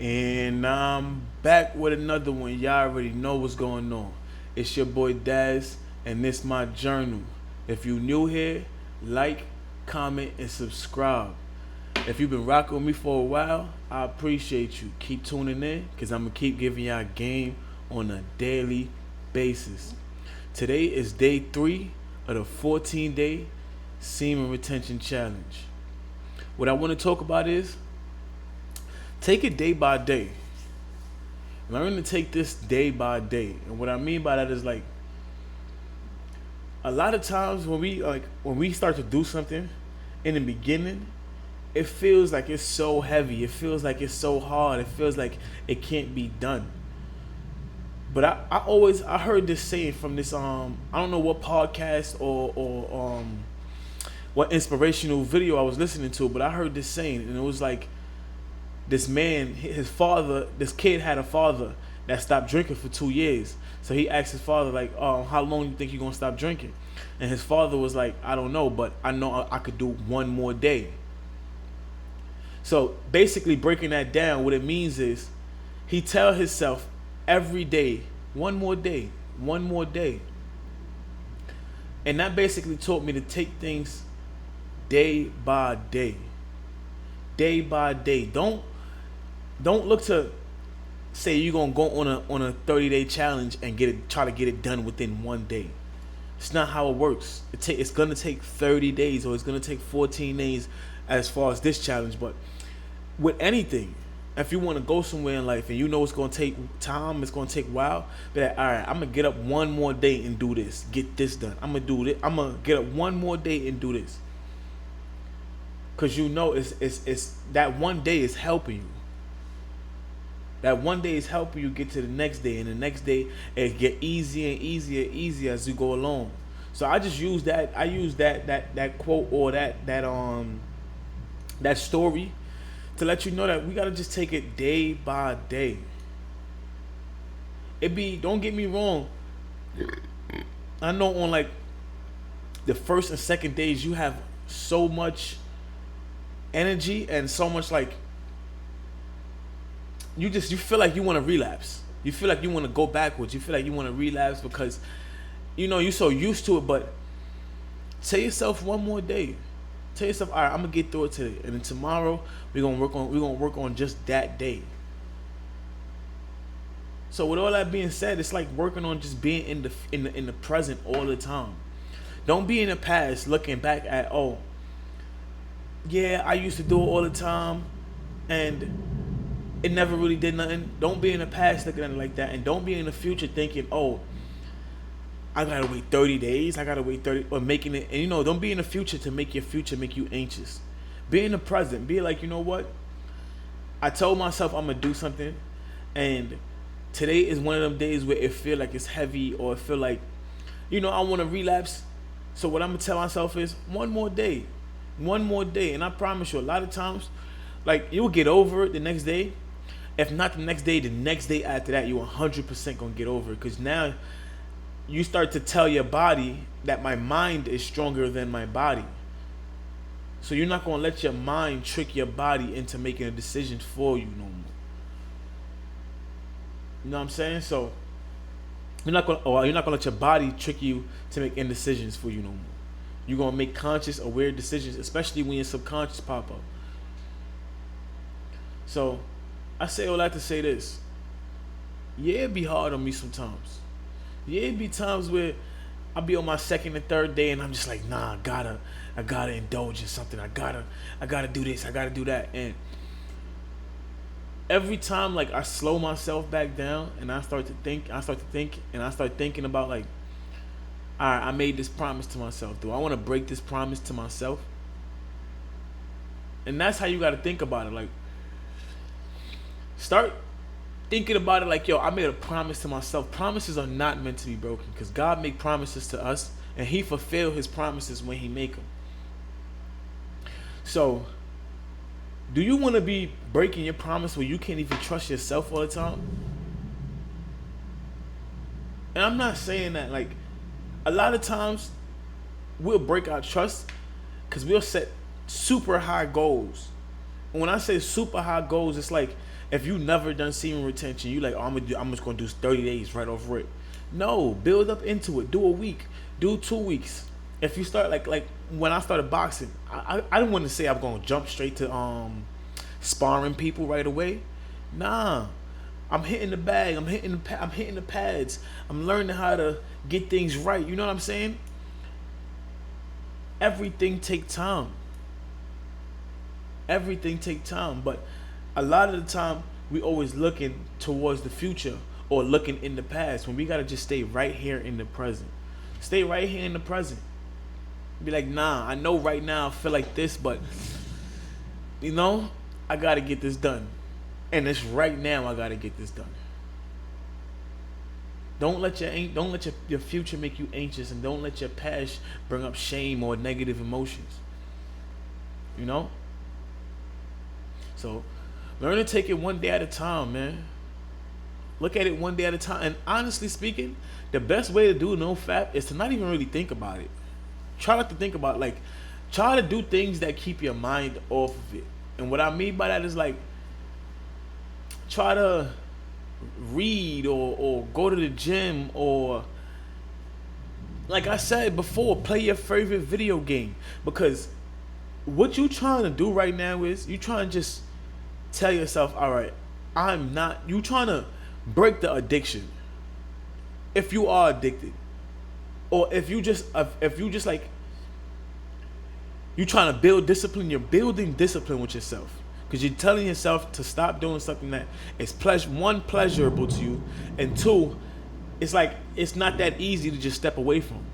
And I'm back with another one. Y'all already know what's going on. It's your boy Daz, and this my journal. If you new here, like, comment, and subscribe. If you've been rocking with me for a while, I appreciate you. Keep tuning in, because I'm going to keep giving y'all game on a daily basis. Today is day 3 of the 14-day Semen Retention Challenge. What I want to talk about is take it day by day. Learn to take this day by day. And what I mean by that is like a lot of times when we start to do something in the beginning, it feels like it's so heavy. It feels like it's so hard. It feels like it can't be done. But I heard this saying from this I don't know what podcast or what inspirational video I was listening to, but I heard this saying, and it was like this man, this kid had a father that stopped drinking for 2 years. So he asked his father, like, how long do you think you're going to stop drinking? And his father was like, I don't know, but I know I could do one more day. So basically breaking that down, what it means is he tell himself every day, one more day, one more day. And that basically taught me to take things day by day. Day by day. Don't look to say you're gonna go on a 30-day challenge and try to get it done within one day. It's not how it works. It's gonna take 30 days or it's gonna take 14 days as far as this challenge. But with anything, if you want to go somewhere in life and you know it's gonna take time, it's gonna take a while, be like, all right, I'm gonna get up one more day and do this, get this done. I'm gonna do this. I'm gonna get up one more day and do this. Cause you know it's that one day is helping you. That one day is helping you get to the next day, and the next day it get easier and easier as you go along. So I just use that. I use that quote or that story to let you know that we gotta just take it day by day. Don't get me wrong. I know on like the first and second days you have so much energy and so much like you feel like you want to relapse. You feel like you want to go backwards. You feel like you want to relapse because you're so used to it. But tell yourself one more day. Tell yourself, all right, I'm gonna get through it today, and then tomorrow we're gonna work on just that day. So with all that being said, it's like working on just being in the present all the time. Don't be in the past looking back at, oh yeah, I used to do it all the time and it never really did nothing. Don't be in the past looking at it like that, and don't be in the future thinking, oh, I gotta wait 30 days, I gotta wait 30, or making it, and don't be in the future to make your future make you anxious. Be in the present. Be like, you know what? I told myself I'm gonna do something, and today is one of them days where it feel like it's heavy, or it feel like, I wanna relapse. So what I'm gonna tell myself is one more day. One more day. And I promise you, a lot of times, like, you'll get over it the next day. If not the next day, the next day after that, you're 100% gonna get over it. Because now you start to tell your body that my mind is stronger than my body. So you're not gonna let your mind trick your body into making a decision for you no more. You know what I'm saying? So you're not gonna let your body trick you to make indecisions for you no more. You're gonna make conscious, aware decisions, especially when your subconscious pop up. So I say all that to say this. Yeah, it be hard on me sometimes. Yeah, it be times where I'll be on my second and third day and I'm just like, nah, I gotta indulge in something. I gotta do this, I gotta do that. And every time like I slow myself back down and I start thinking about like, all right, I made this promise to myself. Do I want to break this promise to myself? And that's how you got to think about it. Like, start thinking about it like, yo, I made a promise to myself. Promises are not meant to be broken because God made promises to us and he fulfilled his promises when he make them. So, do you want to be breaking your promise where you can't even trust yourself all the time? And I'm not saying that, like, a lot of times we'll break our trust because we'll set super high goals When I say super high goals, it's like if you never done semen retention, you like, oh, I'm just gonna do 30 days right off rip. No, build up into it. Do a week, do 2 weeks. If you start like when I started boxing, I didn't want to say I'm gonna jump straight to sparring people right away. Nah, I'm hitting the bag. I'm hitting the pads. I'm learning how to get things right. You know what I'm saying? Everything take time. Everything take time, but a lot of the time we always looking towards the future or looking in the past when we gotta just stay right here in the present. Stay right here in the present. Be like, nah, I know right now I feel like this, but you know, I gotta get this done. And it's right now I gotta get this done. Don't let your future make you anxious, and don't let your past bring up shame or negative emotions. You know? So learn to take it one day at a time, man. Look at it one day at a time. And honestly speaking, the best way to do no fap is to not even really think about it. Try not to think about it. Like, try to do things that keep your mind off of it. And what I mean by that is like, try to read or go to the gym, or like I said before, play your favorite video game. Because what you trying to do right now is you trying to just tell yourself, all right, you trying to break the addiction. If you are addicted, or if you just like, you trying to build discipline, you're building discipline with yourself. Because you're telling yourself to stop doing something that is pleasurable to you, and two, it's like it's not that easy to just step away from.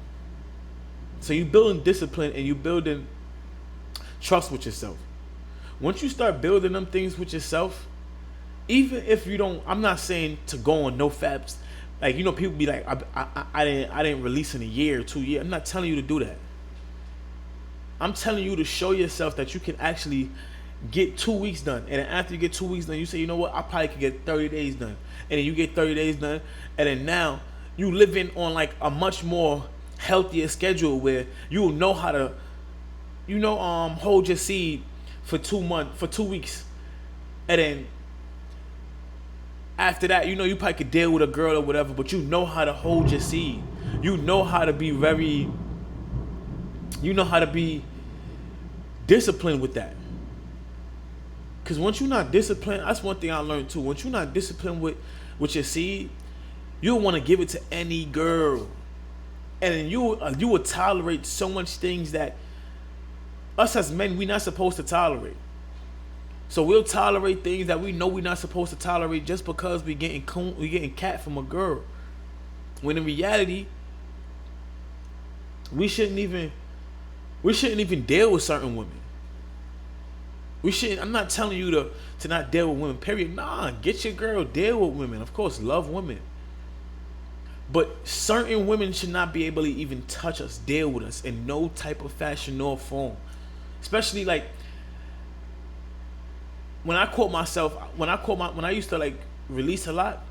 So you're building discipline and you're building trust with yourself. Once you start building them things with yourself, even if you don't, I'm not saying to go on no faps. Like, you know, people be like, I didn't release in a year or 2 years. I'm not telling you to do that. I'm telling you to show yourself that you can actually get 2 weeks done. And then after you get 2 weeks done, you say, you know what, I probably could get 30 days done. And then you get 30 days done. And then now you living on like a much more healthier schedule where you will know how to, hold your seed for 2 weeks. And then after that, you probably could deal with a girl or whatever, but you know how to hold your seed. You know how to be disciplined with that. Because once you're not disciplined, that's one thing I learned too. Once you're not disciplined with your seed, you'll want to give it to any girl. And then you will tolerate so much things that us as men, we're not supposed to tolerate. So we'll tolerate things that we know we're not supposed to tolerate just because we getting cat from a girl. When in reality, we shouldn't even deal with certain women. I'm not telling you to not deal with women, period. Nah, get your girl, deal with women. Of course, love women. But certain women should not be able to even touch us, deal with us in no type of fashion nor form. Especially like when I used to like release a lot,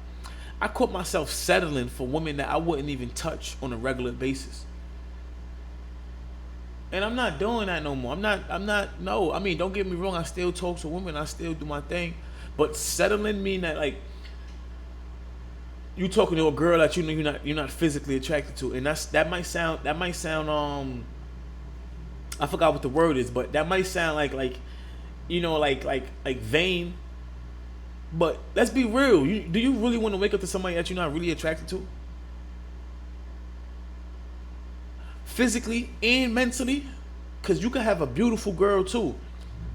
I caught myself settling for women that I wouldn't even touch on a regular basis. And I'm not doing that no more. No. I mean, don't get me wrong, I still talk to women, I still do my thing. But settling mean that like you talking to a girl that you're not physically attracted to. And that might sound I forgot what the word is, but that might sound like vain. But let's be real. Do you really want to wake up to somebody that you're not really attracted to? Physically and mentally? Because you could have a beautiful girl too.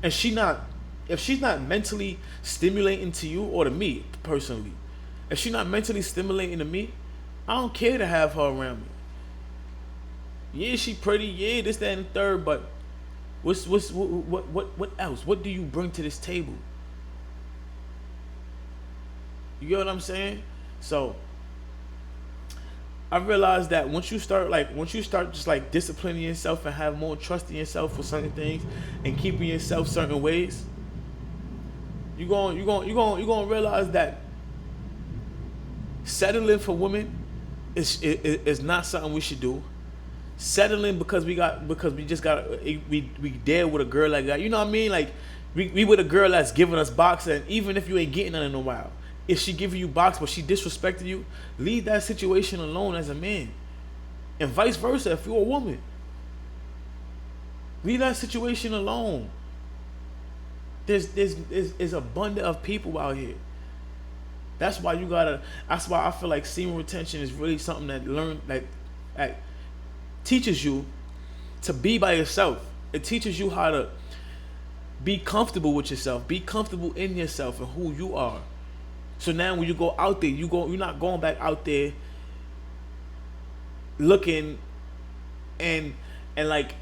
And if she's not mentally stimulating to you, or to me personally, if she's not mentally stimulating to me, I don't care to have her around me. Yeah, she pretty, yeah, this, that, and the third, but what else? What do you bring to this table? You get what I'm saying? So I realized that once you start just like disciplining yourself and have more trust in yourself for certain things and keeping yourself certain ways, you're gonna realize that settling for women is not something we should do. Settling because we deal with a girl like that. You know what I mean? Like, We with a girl that's giving us box, and even if you ain't getting none in a while, if she giving you box but she disrespecting you, leave that situation alone as a man. And vice versa if you're a woman. Leave that situation alone. There's abundant of people out here. That's why I feel like semen retention is really something that teaches you to be by yourself. It teaches you how to be comfortable with yourself, be comfortable in yourself and who you are. So now when you go out there, you're not going back out there looking and like,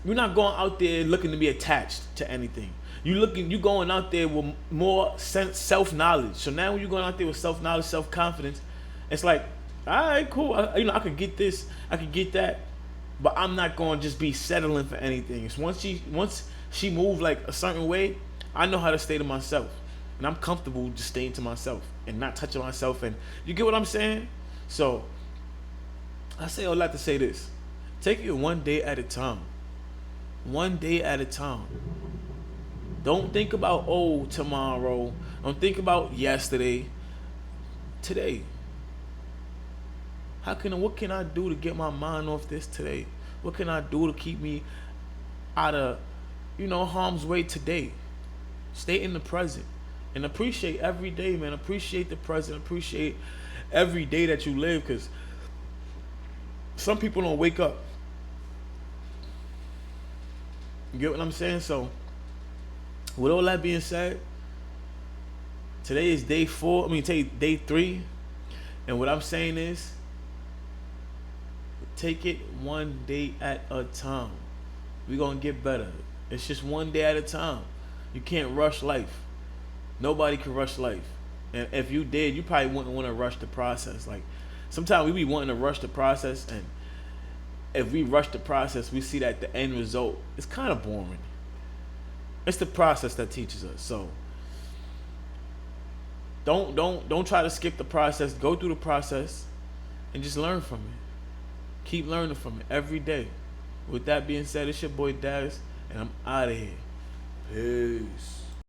you're not going out there looking to be attached to anything. You going out there with more self-knowledge. So now when you're going out there with self-knowledge, self-confidence, it's like, all right, cool. I could get this, I could get that, but I'm not going to just be settling for anything. It's once she moved like a certain way, I know how to stay to myself, and I'm comfortable just staying to myself and not touching myself. And you get what I'm saying? So I say all that to say this: take it one day at a time. One day at a time. Don't think about tomorrow. Don't think about yesterday. Today. What can I do to get my mind off this today? What can I do to keep me out of, harm's way today? Stay in the present and appreciate every day, man. Appreciate the present. Appreciate every day that you live, because some people don't wake up. You get what I'm saying? So, with all that being said, today is day 3. And what I'm saying is, take it one day at a time. We're going to get better. It's just one day at a time. You can't rush life. Nobody can rush life. And if you did, you probably wouldn't want to rush the process. Like, sometimes we be wanting to rush the process, and if we rush the process, we see that the end result is kind of boring. It's the process that teaches us. So don't try to skip the process. Go through the process and just learn from it. Keep learning from it every day. With that being said, it's your boy Daz, and I'm out of here. Peace.